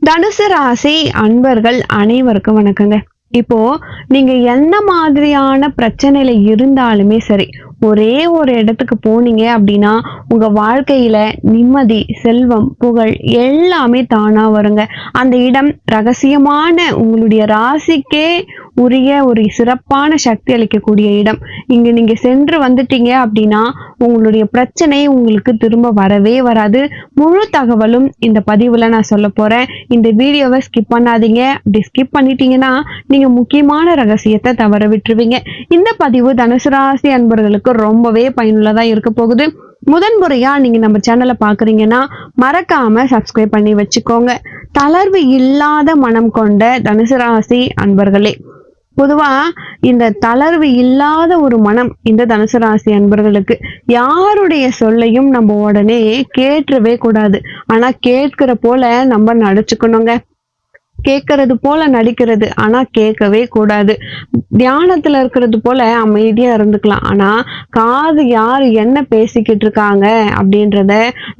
தனுசு ராசி அன்பர்கள் அனைவருக்கும் வணக்கங்க. இப்போ நீங்க என்ன மாதிரியான பிரச்சனையில இருந்தாலுமே சரி, ஒரே ஒரு இடத்துக்கு போனீங்க அப்படின்னா உங்க வாழ்க்கையில நிம்மதி, செல்வம், புகழ் எல்லாமே தானா வருங்க. அந்த இடம் ரகசியமான உங்களுடைய ராசிக்கே உரிய ஒரு சிறப்பான சக்தி அளிக்கக்கூடிய இடம். இங்க நீங்க சென்று வந்துட்டீங்க அப்படின்னா உங்களுடைய பிரச்சனை உங்களுக்கு திரும்ப வரவே வராது. முழு தகவலும் இந்த பதிவுல நான் சொல்ல போறேன். இந்த வீடியோவை ஸ்கிப் பண்ணாதீங்க. அப்படி ஸ்கிப் பண்ணிட்டீங்கன்னா நீங்க முக்கியமான ரகசியத்தை தவற விட்டுருவீங்க. இந்த பதிவு தனுசு ராசி அன்பர்களுக்கு ரொம்பவே பயனுள்ளதா இருக்க போகுது. முதன்முறையா நீங்க நம்ம சேனலை பாக்குறீங்கன்னா மறக்காம சப்ஸ்கிரைப் பண்ணி வச்சுக்கோங்க. தளர்வு இல்லாத மனம் கொண்ட தனுசு ராசி அன்பர்களே, பொதுவா இந்த தளர்வு இல்லாத ஒரு மனம் இந்த தனுசு ராசி அன்பர்களுக்கு. யாருடைய சொல்லையும் நம்ம உடனே கேட்டுறவே கூடாது. ஆனா கேட்கிற போல நம்ம நடிச்சுக்கணுங்க. கேட்கறது போல நடிக்கிறது, ஆனா கேட்கவே கூடாது. தியானத்துல இருக்கிறது போல அமைதியா இருந்துக்கலாம். ஆனா காது யாரு என்ன பேசிக்கிட்டு இருக்காங்க அப்படின்றத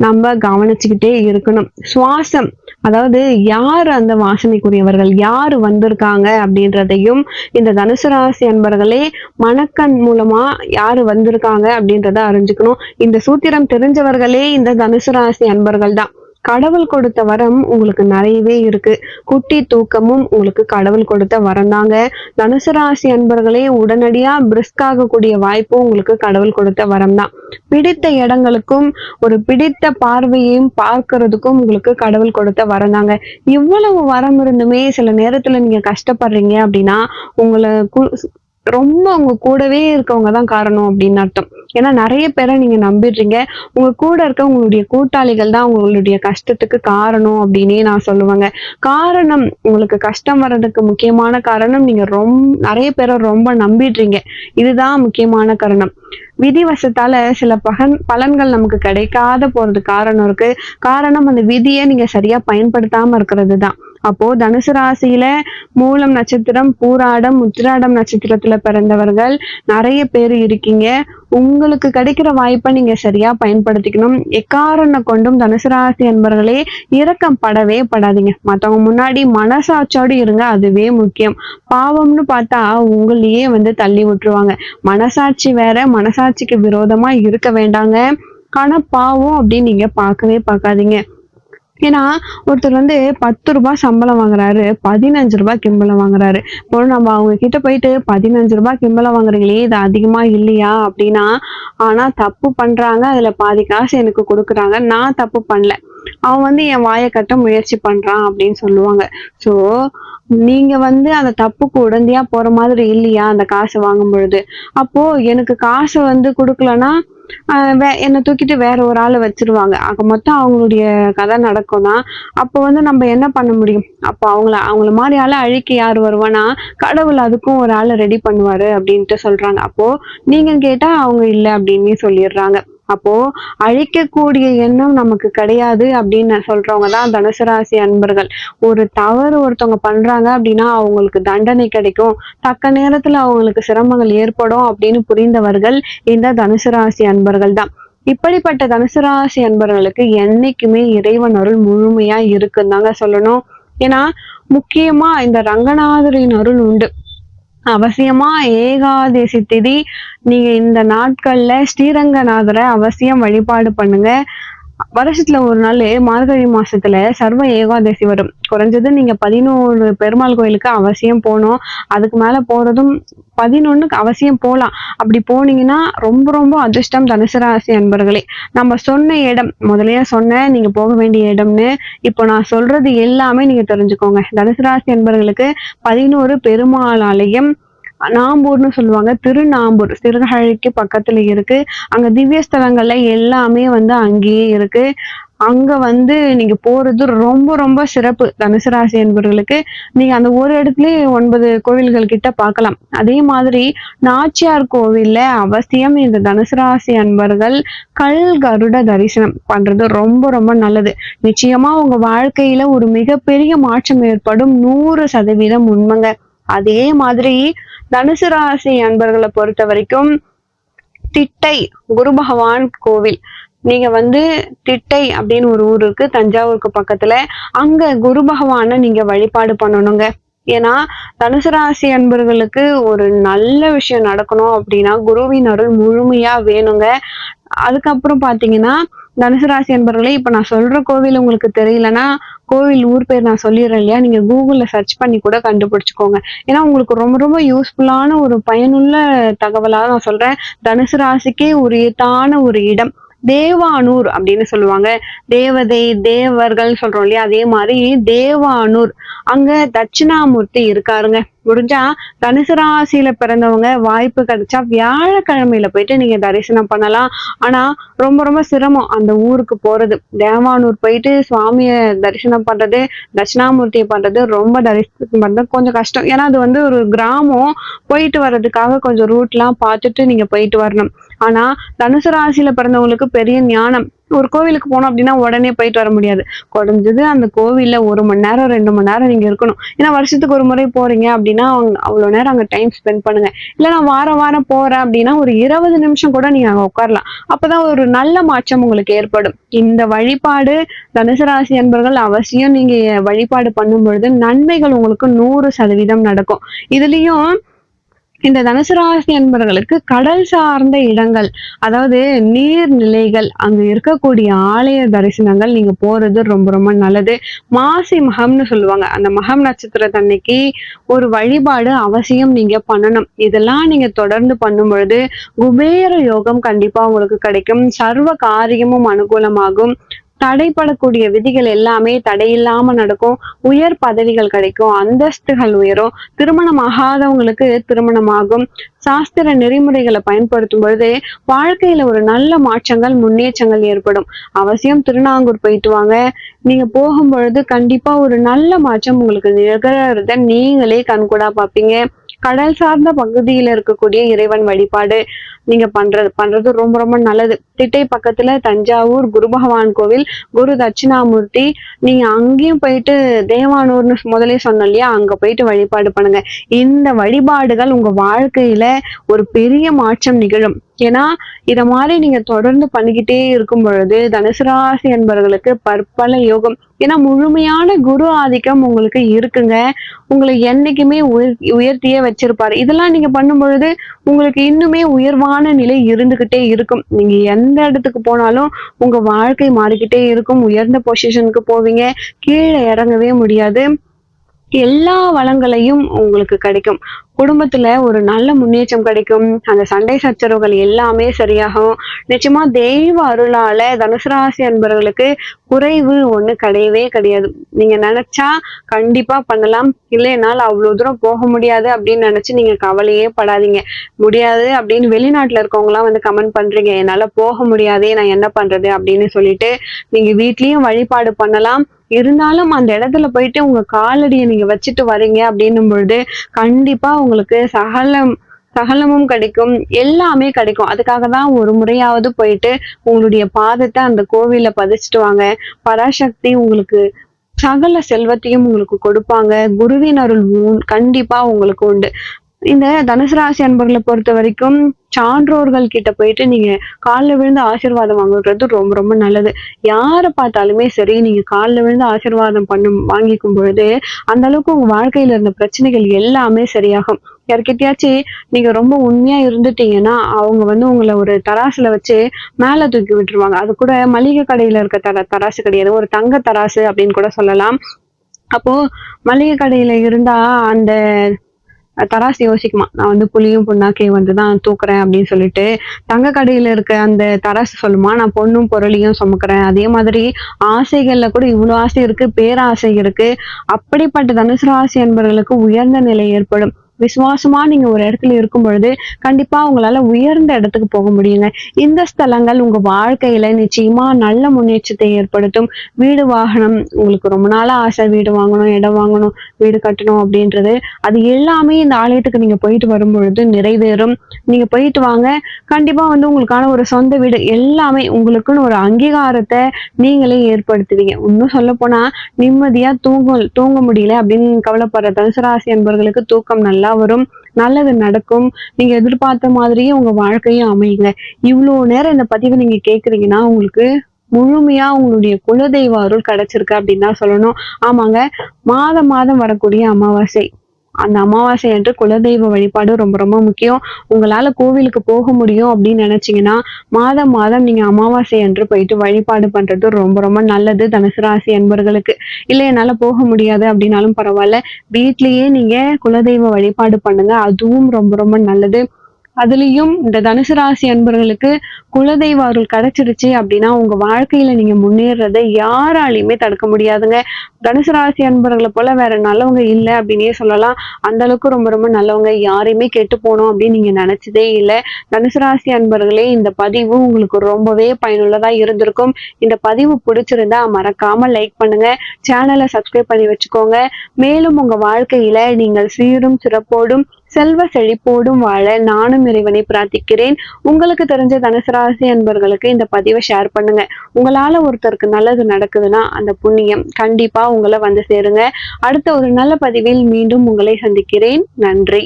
நம்ம கவனிச்சுக்கிட்டே இருக்கணும். சுவாசம், அதாவது யார் அந்த வாசனைக்குரியவர்கள், யாரு வந்திருக்காங்க அப்படின்றதையும் இந்த தனுசு ராசி அன்பர்களே மனக்கண் மூலமா யாரு வந்திருக்காங்க அப்படின்றத அறிஞ்சுக்கணும். இந்த சூத்திரம் தெரிஞ்சவர்களே இந்த தனுசு ராசி அன்பர்கள் தான். கடவுள் கொடுத்த வரம் உங்களுக்கு நிறையவே இருக்கு. குட்டி தூக்கமும் உங்களுக்கு கடவுள் கொடுத்த வரம் தாங்க. தனுசு ராசி அன்பர்களே, உடனடியா பிரிஸ்க் ஆகக்கூடிய வாய்ப்பும் உங்களுக்கு கடவுள் கொடுத்த வரம் தான். பிடித்த இடங்களுக்கும் ஒரு பிடித்த பார்வையையும் பார்க்கறதுக்கும் உங்களுக்கு கடவுள் கொடுத்த வரம் தாங்க. இவ்வளவு வரம் இருந்துமே சில நேரத்துல நீங்க கஷ்டப்படுறீங்க அப்படின்னா உங்களை ரொம்ப உங்க கூடவே இருக்கவங்க தான் காரணம் அப்படின்னு அர்த்தம். ஏன்னா நிறைய பேரை நீங்க நம்பிடுறீங்க. உங்க கூட இருக்க உங்களுடைய கூட்டாளிகள் தான் உங்களுடைய கஷ்டத்துக்கு காரணம் அப்படின்னே நான் சொல்லுவேங்க. காரணம், உங்களுக்கு கஷ்டம் வர்றதுக்கு முக்கியமான காரணம் நீங்க நிறைய பேரை ரொம்ப நம்பிடுறீங்க. இதுதான் முக்கியமான காரணம். விதிவசத்தால சில பலன்கள் நமக்கு கிடைக்காத போறது காரணம் இருக்கு. காரணம் அந்த விதியை நீங்க சரியா பயன்படுத்தாம இருக்கிறது தான். அப்போ தனுசு ராசியில மூலம் நட்சத்திரம், பூராடம், உத்திராடம் நட்சத்திரத்துல பிறந்தவர்கள் நிறைய பேர் இருக்கீங்க. உங்களுக்கு கிடைக்கிற வாய்ப்பை நீங்க சரியா பயன்படுத்திக்கணும். எக்காரணம் கொண்டும் தனுசு ராசி அன்பர்களே இரக்கம் படவே படாதீங்க. மத்தவங்க முன்னாடி மனசாட்சியோடு இருங்க, அதுவே முக்கியம். பாவம்னு பார்த்தா உங்களையே தள்ளி விட்டுருவாங்க. மனசாட்சி வேற, மனசாட்சிக்கு விரோதமா இருக்க வேண்டாங்க. ஆனா பாவம் அப்படின்னு நீங்க பார்க்கவே பார்க்காதீங்க. ஏன்னா ஒருத்தர் 10 ரூபாய் சம்பளம் வாங்குறாரு, 15 ரூபாய் கிம்பளம் வாங்குறாரு. இப்போ நம்ம அவங்க கிட்ட போயிட்டு 15 ரூபாய் கிம்பளம் வாங்குறீங்களே, இது அதிகமா இல்லையா அப்படின்னா, ஆனா தப்பு பண்றாங்க, அதுல பாதி காசு எனக்கு கொடுக்குறாங்க, நான் தப்பு பண்ணல, அவன் என் வாயை கட்ட முயற்சி பண்றான் அப்படின்னு சொல்லுவாங்க. சோ நீங்க அந்த தப்புக்கு உடந்தையா போற மாதிரி இல்லையா அந்த காசு வாங்கும் பொழுது. அப்போ எனக்கு காசு கொடுக்கலன்னா என்னை தூக்கிட்டு வேற ஒரு ஆளை வச்சிருவாங்க. ஆக மொத்தம் அவங்களுடைய கதை நடக்கும் தான். அப்போ நம்ம என்ன பண்ண முடியும்? அப்போ அவங்கள மாதிரி ஆளை அழிக்க யாரு வருவானா, கடவுள் அதுக்கும் ஒரு ஆளை ரெடி பண்ணுவாரு அப்படின்ட்டு சொல்றாங்க. அப்போ நீங்க கேட்டா அவங்க இல்லை அப்படின்னு சொல்லிடுறாங்க. அப்போ அழிக்கக்கூடிய எண்ணம் நமக்கு கிடையாது அப்படின்னு சொல்றவங்க தான் தனுசு ராசி அன்பர்கள். ஒரு தவறு ஒருத்தவங்க பண்றாங்க அப்படின்னா அவங்களுக்கு தண்டனை கிடைக்கும், தக்க நேரத்துல அவங்களுக்கு சிரமங்கள் ஏற்படும் அப்படின்னு புரிந்தவர்கள் இந்த தனுசு ராசி அன்பர்கள் தான். இப்படிப்பட்ட தனுசு ராசி அன்பர்களுக்கு என்னைக்குமே இறைவன் அருள் முழுமையா இருக்குன்னு தாங்க சொல்லணும். ஏன்னா முக்கியமா இந்த ரங்கநாதரின் அருள் உண்டு. அவசியமா ஏகாதசி திதி நீங்க இந்த நாட்கள்ல ஸ்ரீரங்கநாதரை அவசியம் வழிபாடு பண்ணுங்க. வருஷத்துல ஒரு நாள் மார்கழி மாசத்துல சர்வ ஏகாதசி வரும். குறைஞ்சது நீங்க 11 பெருமாள் கோயிலுக்கு அவசியம் போகணும். அதுக்கு மேல போறதும் 11க்கு அவசியம் போலாம். அப்படி போனீங்கன்னா ரொம்ப ரொம்ப அதிர்ஷ்டம் தனுசு ராசி அன்பர்களே. நம்ம சொன்ன இடம், முதலையா சொன்ன நீங்க போக வேண்டிய இடம்னு, இப்போ நான் சொல்றது எல்லாமே நீங்க தெரிஞ்சுக்கோங்க. தனுசு ராசி அன்பர்களுக்கு 11 பெருமாள் ஆலயம், நாம்பூர்னு சொல்லுவாங்க, திருநாம்பூர் சிறுகழைக்கு பக்கத்துல இருக்கு. அங்க திவ்ய ஸ்தலங்கள்ல எல்லாமே அங்கேயே இருக்கு. அங்க நீங்க போறது ரொம்ப ரொம்ப சிறப்பு. தனுசு ராசி என்பவர்களுக்கு நீங்க அந்த ஒரு இடத்துலயே 9 கோவில்கள் கிட்ட பார்க்கலாம். அதே மாதிரி நாச்சியார் கோவில்ல அவசியம் இந்த தனுசு ராசி அன்பர்கள் கல் கருட தரிசனம் பண்றது ரொம்ப ரொம்ப நல்லது. நிச்சயமா உங்க வாழ்க்கையில ஒரு மிகப்பெரிய மாற்றம் ஏற்படும். 100% உண்மைங்க. அதே மாதிரி தனுசு ராசி அன்பர்களை பொறுத்த வரைக்கும் திட்டை குரு பகவான் கோவில், நீங்க வந்து திட்டை அப்படின்னு ஒரு ஊர் இருக்கு தஞ்சாவூருக்கு பக்கத்துல. அங்க குரு பகவான நீங்க வழிபாடு பண்ணணுங்க. ஏன்னா தனுசு ராசி அன்பர்களுக்கு ஒரு நல்ல விஷயம் நடக்கணும் அப்படின்னா குருவின் அருள் முழுமையா வேணுங்க. அதுக்கப்புறம் பாத்தீங்கன்னா தனுசு ராசி அன்பர்களே, இப்ப நான் சொல்ற கோவில் உங்களுக்கு தெரியலன்னா கோவில் ஊர் பேர் நான் சொல்லிடுறேன் இல்லையா, நீங்க கூகுள்ல சர்ச் பண்ணி கூட கண்டுபிடிச்சுக்கோங்க. ஏன்னா உங்களுக்கு ரொம்ப ரொம்ப யூஸ்ஃபுல்லான ஒரு பயனுள்ள தகவலா நான் சொல்றேன். தனுசு ராசிக்கே உரித்தான ஒரு இடம் தேவானூர் அப்படின்னு சொல்லுவாங்க. தேவதை தேவர்கள் சொல்றோம் இல்லையா, அதே மாதிரி தேவானூர். அங்க தட்சிணாமூர்த்தி இருக்காருங்க. முடிஞ்சா தனுசு ராசியில பிறந்தவங்க வாய்ப்பு கிடைச்சா வியாழக்கிழமையில போயிட்டு நீங்க தரிசனம் பண்ணலாம். ஆனா ரொம்ப ரொம்ப சிரமம் அந்த ஊருக்கு போறது. தேவானூர் போயிட்டு சுவாமிய தரிசனம் பண்றது, தட்சிணாமூர்த்தியை பண்றது, ரொம்ப தரிசனம் பண்றது கொஞ்சம் கஷ்டம். ஏன்னா அது வந்து ஒரு கிராமம். போயிட்டு வர்றதுக்காக கொஞ்சம் ரூட்லாம் பார்த்துட்டு நீங்க போயிட்டு வரணும். ஆனா தனுசு ராசியில பிறந்தவங்களுக்கு பெரிய ஞானம். ஒரு கோவிலுக்கு போனோம் அப்படின்னா உடனே போயிட்டு வர முடியாது. குறைஞ்சது அந்த கோவில்ல 1 மணி நேரம் 2 மணி நேரம் நீங்க இருக்கணும். ஏன்னா வருஷத்துக்கு ஒரு முறை போறீங்க அப்படின்னா அவ்வளவு நேரம் அங்க டைம் ஸ்பெண்ட் பண்ணுங்க. இல்ல நான் வாரம் வாரம் போறேன் அப்படின்னா ஒரு 20 நிமிஷம் கூட நீங்க அங்க உட்காரலாம். அப்பதான் ஒரு நல்ல மாற்றம் உங்களுக்கு ஏற்படும். இந்த வழிபாடு தனுசு ராசி அன்பர்கள் அவசியம் நீங்க வழிபாடு பண்ணும் பொழுது நன்மைகள் உங்களுக்கு 100% நடக்கும். இதுலயும் இந்த தனுசு ராசி அன்பர்களுக்கு கடல் சார்ந்த இடங்கள், அதாவது நீர்நிலைகள், அங்க இருக்கக்கூடிய ஆலய தரிசனங்கள் நீங்க போறது ரொம்ப ரொம்ப நல்லது. மாசி மகம்னு சொல்லுவாங்க. அந்த மகம் நட்சத்திரத்தன்னைக்கு ஒரு வழிபாடு அவசியம் நீங்க பண்ணணும். இதெல்லாம் நீங்க தொடர்ந்து பண்ணும் பொழுது குபேர யோகம் கண்டிப்பா உங்களுக்கு கிடைக்கும். சர்வ காரியமும் அனுகூலமாகும். தடைப்படக்கூடிய விதிகள் எல்லாமே தடையில்லாம நடக்கும். உயர் பதவிகள் கிடைக்கும். அந்தஸ்துகள் உயரும். திருமணம் ஆகாதவங்களுக்கு திருமணமாகும். சாஸ்திர நெறிமுறைகளை பயன்படுத்தும் பொழுது வாழ்க்கையில ஒரு நல்ல மாற்றங்கள் முன்னேற்றங்கள் ஏற்படும். அவசியம் திருநாங்கூர் போயிட்டு வாங்க. நீங்க போகும் பொழுது கண்டிப்பா ஒரு நல்ல மாற்றம் உங்களுக்கு நிகழறத நீங்களே கண்கூடா பார்ப்பீங்க. கடல் சார்ந்த பகுதியில இருக்கக்கூடிய இறைவன் வழிபாடு நீங்க பண்றது ரொம்ப ரொம்ப நல்லது. திட்டை பக்கத்துல தஞ்சாவூர் குரு பகவான் கோவில், குரு தட்சிணாமூர்த்தி. நீங்க அங்கேயும் போயிட்டு தேவானூர்னு முதலே சொன்னோம் இல்லையா, அங்க போயிட்டு வழிபாடு பண்ணுங்க. இந்த வழிபாடுகள் உங்க வாழ்க்கையில ஒரு பெரிய மாற்றம் நிகழும். ஏன்னா இத மாதிரி நீங்க தொடர்ந்து பண்ணிக்கிட்டே இருக்கும் பொழுது தனுசு ராசி என்பவர்களுக்கு பற்பல யோகம். ஏன்னா முழுமையான குரு ஆதிக்கம் உங்களுக்கு இருக்குங்க. உங்களை என்னைக்குமே உயர்த்தியே வச்சிருப்பாரு. இதெல்லாம் நீங்க பண்ணும் பொழுது உங்களுக்கு இன்னுமே உயர்வான நிலை இருந்துகிட்டே இருக்கும். நீங்க எந்த இடத்துக்கு போனாலும் உங்க வாழ்க்கை மாறிக்கிட்டே இருக்கும். உயர்ந்த பொசிஷனுக்கு போவீங்க. கீழே இறங்கவே முடியாது. எல்லா வளங்களையும் உங்களுக்கு கிடைக்கும். குடும்பத்துல ஒரு நல்ல முன்னேற்றம் கிடைக்கும். அந்த சண்டை சச்சரவுகள் எல்லாமே சரியாகும். நிச்சயமா தெய்வ அருளால தனுசு ராசி அன்பர்களுக்கு குறைவு ஒண்ணு கிடையவே கிடையாது. நீங்க நினைச்சா கண்டிப்பா பண்ணலாம். இல்லைனால அவ்வளவு தூரம் போக முடியாது அப்படின்னு நினைச்சு நீங்க கவலையே படாதீங்க. முடியாது அப்படின்னு வெளிநாட்டுல இருக்கவங்க எல்லாம் வந்து கமெண்ட் பண்றீங்க, என்னால போக முடியாதே, நான் என்ன பண்றது அப்படின்னு சொல்லிட்டு. நீங்க வீட்லயும் வழிபாடு பண்ணலாம். இருந்தாலும் அந்த இடத்துல போயிட்டு உங்க காலடியை நீங்க வச்சுட்டு வரீங்க அப்படின்னும் பொழுது கண்டிப்பா உங்களுக்கு சகலமும் கிடைக்கும். எல்லாமே கிடைக்கும். அதுக்காக தான் ஒரு முறையாவது போயிட்டு உங்களுடைய பாதத்தை அந்த கோவில்ல பதிச்சுட்டு வாங்க. பராசக்தி உங்களுக்கு சகல செல்வத்தையும் உங்களுக்கு கொடுப்பாங்க. குருவின் அருள் கண்டிப்பா உங்களுக்கு உண்டு. இந்த தனுசு ராசி அன்பர்களை பொறுத்த வரைக்கும் சான்றோர்கள் கிட்ட போயிட்டு நீங்க காலில் விழுந்து ஆசீர்வாதம் வாங்குறது ரொம்ப ரொம்ப நல்லது. யாரை பார்த்தாலுமே சரி, நீங்க காலில் விழுந்து ஆசீர்வாதம் வாங்கிக்கும் பொழுது அந்த அளவுக்கு உங்க வாழ்க்கையில இருந்த பிரச்சனைகள் எல்லாமே சரியாகும். யார்கிட்டயாச்சும் நீங்க ரொம்ப உண்மையா இருந்துட்டீங்கன்னா அவங்க வந்து உங்களை ஒரு தராசுல வச்சு மேல தூக்கி விட்டுருவாங்க. அது கூட மளிகை கடையில இருக்க தராசு கிடையாது, ஒரு தங்க தராசு அப்படின்னு கூட சொல்லலாம். அப்போ மளிகை கடையில இருந்தா அந்த தராசு யோசிக்குமா, நான் வந்து புளியும் புண்ணாக்கையும் வந்துதான் தூக்குறேன் அப்படின்னு சொல்லிட்டு. தங்க கடையில இருக்க அந்த தராசு சொல்லுமா, நான் பொண்ணும் பொருளையும் சுமக்கிறேன். அதே மாதிரி ஆசைகள்ல கூட இவ்வளவு ஆசை இருக்கு, பேராசை இருக்கு. அப்படிப்பட்ட தனுசு ராசி என்பவர்களுக்கு உயர்ந்த நிலை ஏற்படும். விசுவாசமா நீங்க ஒரு இடத்துல இருக்கும் பொழுது கண்டிப்பா உங்களால உயர்ந்த இடத்துக்கு போக முடியுங்க. இந்த ஸ்தலங்கள் உங்க வாழ்க்கையில நிச்சயமா நல்ல முன்னேற்றத்தை ஏற்படுத்தும். வீடு வாகனம், உங்களுக்கு ரொம்ப நாளா ஆசை வீடு வாங்கணும், இடம் வாங்கணும், வீடு கட்டணும் அப்படின்றது, அது எல்லாமே இந்த ஆலயத்துக்கு நீங்க போயிட்டு வரும் பொழுது நிறைவேறும். நீங்க போயிட்டு வாங்க. கண்டிப்பா வந்து உங்களுக்கான ஒரு சொந்த வீடு எல்லாமே உங்களுக்குன்னு ஒரு அங்கீகாரத்தை நீங்களே ஏற்படுத்துவீங்க. இன்னும் சொல்ல போனா நிம்மதியா தூங்க முடியல அப்படின்னு கவலைப்படுற தனுசு ராசி என்பவர்களுக்கு தூக்கம் நல்லா வரும். நல்லது நடக்கும். நீங்க எதிர்பார்த்த மாதிரியே உங்க வாழ்க்கையும் அமையுங்க. இவ்ளோ நேரம் இந்த பதிவ நீங்க கேட்குறீங்கன்னா, உங்களுக்கு முழுமையா உங்களுடைய குலதெய்வ அருள் கிடைச்சிருக்கு அப்படின்னு தான் சொல்லணும். ஆமாங்க. மாதம் மாதம் வரக்கூடிய அமாவாசை. அந்த அமாவாசை அன்று குலதெய்வ வழிபாடு ரொம்ப ரொம்ப முக்கியம். உங்களால கோவிலுக்கு போக முடியும் அப்படின்னு நினைச்சீங்கன்னா, மாதம் மாதம் நீங்க அமாவாசை அன்று போயிட்டு வழிபாடு பண்றது ரொம்ப ரொம்ப நல்லது தனுசு ராசி அன்பர்களுக்கு. இல்ல என்னால போக முடியாது அப்படின்னாலும் பரவால்ல. வீட்லயே நீங்க குலதெய்வ வழிபாடு பண்ணுங்க. அதுவும் ரொம்ப ரொம்ப நல்லது. அதுலயும் இந்த தனுசு ராசி அன்பர்களுக்கு குலதெய்வ அருள் கிடைச்சிருச்சு அப்படின்னா, உங்க வாழ்க்கையில நீங்க முன்னேறத யாராலயுமே தடுக்க முடியாதுங்க. தனுசு ராசி அன்பர்கள போல வேற நல்லவங்க இல்ல அப்படின்னே சொல்லலாம். அந்த அளவுக்கு ரொம்ப ரொம்ப நல்லவங்க. யாரையுமே கெட்டு போணும் அப்படின்னு நீங்க நினைச்சதே இல்ல. தனுசு ராசி அன்பர்களே, இந்த பதிவு உங்களுக்கு ரொம்பவே பயனுள்ளதா இருந்திருக்கும். இந்த பதிவு பிடிச்சிருந்தா மறக்காம லைக் பண்ணுங்க. சேனல சப்ஸ்கிரைப் பண்ணி வச்சுக்கோங்க. மேலும் உங்க வாழ்க்கையில நீங்கள் சீரும் சிறப்போடும் செல்வ செழிப்போடும் வாழ நானும் இறைவனை பிரார்த்திக்கிறேன். உங்களுக்கு தெரிஞ்ச தனுசு ராசி அன்பர்களுக்கு இந்த பதிவை ஷேர் பண்ணுங்க. உங்களால ஒருத்தருக்கு நல்லது நடக்குதுன்னா அந்த புண்ணியம் கண்டிப்பா உங்களை வந்து சேருங்க. அடுத்த ஒரு நல்ல பதிவில் மீண்டும் உங்களை சந்திக்கிறேன். நன்றி.